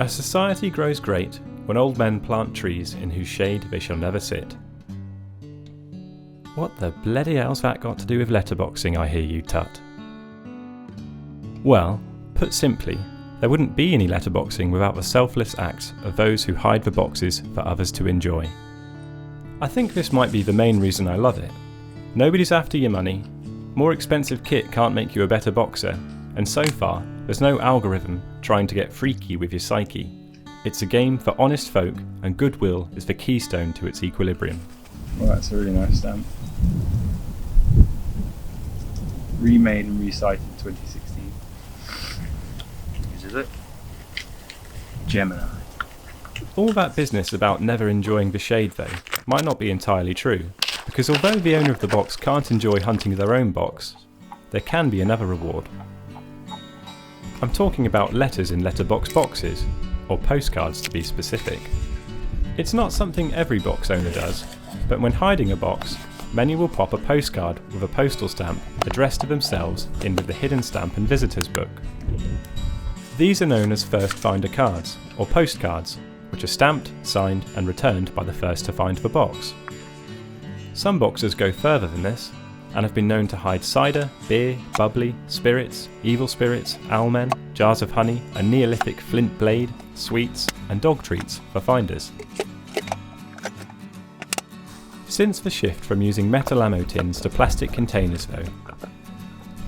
A society grows great when old men plant trees in whose shade they shall never sit. What the bloody hell's that got to do with letterboxing, I hear you tut? Well, put simply, there wouldn't be any letterboxing without the selfless acts of those who hide the boxes for others to enjoy. I think this might be the main reason I love it. Nobody's after your money, more expensive kit can't make you a better boxer, and so far, there's no algorithm trying to get freaky with your psyche. It's a game for honest folk, and goodwill is the keystone to its equilibrium. Well, that's a really nice stamp. Remade and recited 2016. This is it. Gemini. All that business about never enjoying the shade though might not be entirely true, because although the owner of the box can't enjoy hunting their own box, there can be another reward. I'm talking about letters in letterbox boxes, or postcards to be specific. It's not something every box owner does, but when hiding a box, many will pop a postcard with a postal stamp addressed to themselves in with the hidden stamp and visitors book. These are known as first finder cards, or postcards, which are stamped, signed and returned by the first to find the box. Some boxers go further than this, and have been known to hide cider, beer, bubbly, spirits, evil spirits, owlmen, jars of honey, a Neolithic flint blade, sweets and dog treats for finders. Since the shift from using metal ammo tins to plastic containers though,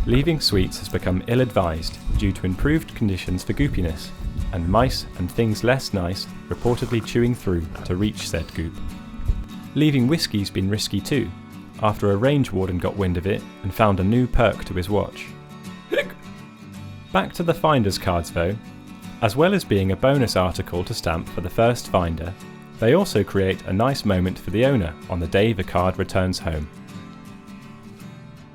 leaving sweets has become ill-advised due to improved conditions for goopiness, and mice and things less nice reportedly chewing through to reach said goop. Leaving whiskey's been risky too, after a range warden got wind of it and found a new perk to his watch. Back to the finder's cards though. As well as being a bonus article to stamp for the first finder, they also create a nice moment for the owner on the day the card returns home.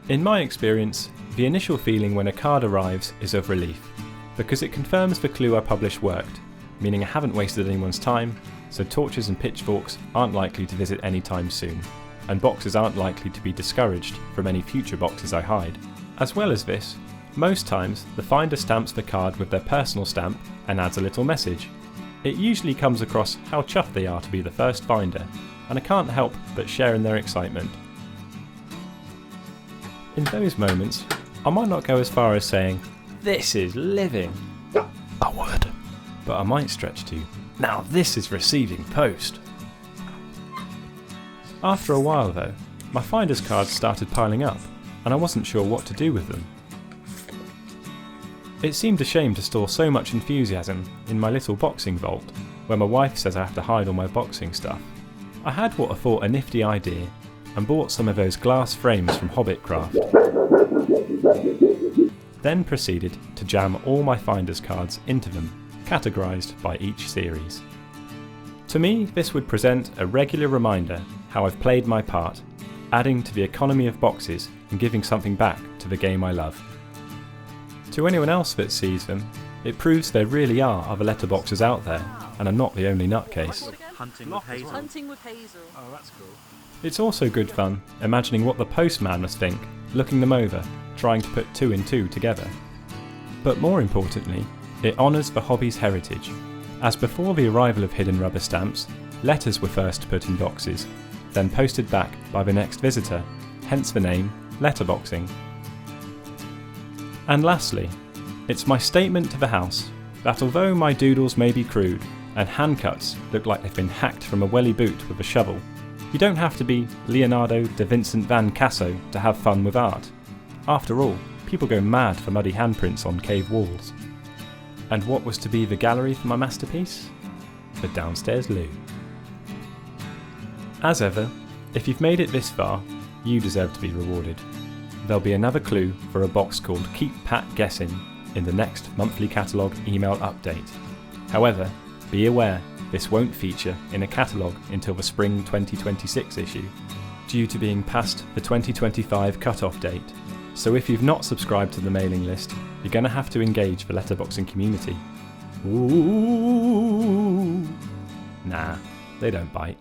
In my experience, the initial feeling when a card arrives is of relief, because it confirms the clue I published worked, meaning I haven't wasted anyone's time, so torches and pitchforks aren't likely to visit anytime soon, and boxes aren't likely to be discouraged from any future boxes I hide. As well as this, most times the finder stamps the card with their personal stamp and adds a little message. It usually comes across how chuffed they are to be the first finder, and I can't help but share in their excitement. In those moments, I might not go as far as saying, "This is living." I would. But I might stretch to, "Now this is receiving post." After a while though, my finder's cards started piling up, and I wasn't sure what to do with them. It seemed a shame to store so much enthusiasm in my little boxing vault, where my wife says I have to hide all my boxing stuff. I had what I thought a nifty idea, and bought some of those glass frames from Hobbitcraft. Then proceeded to jam all my finder's cards into them, categorised by each series. To me, this would present a regular reminder how I've played my part, adding to the economy of boxes and giving something back to the game I love. To anyone else that sees them, it proves there really are other letterboxers out there, and I'm not the only nutcase. Hunting with Hazel. Hunting with Hazel. Oh, that's cool. It's also good fun imagining what the postman must think, looking them over, trying to put two and two together. But more importantly, it honours the hobby's heritage, as before the arrival of hidden rubber stamps, letters were first put in boxes, then posted back by the next visitor, hence the name letterboxing. And lastly, it's my statement to the house that although my doodles may be crude and hand cuts look like they've been hacked from a welly boot with a shovel, you don't have to be Leonardo da Vincent van Casso to have fun with art. After all, people go mad for muddy handprints on cave walls. And what was to be the gallery for my masterpiece? The downstairs loo. As ever, if you've made it this far, you deserve to be rewarded. There'll be another clue for a box called Keep Pat Guessing in the next monthly catalogue email update. However, be aware this won't feature in a catalogue until the spring 2026 issue, due to being past the 2025 cut-off date. So if you've not subscribed to the mailing list, you're going to have to engage the letterboxing community. Ooh. Nah, they don't bite.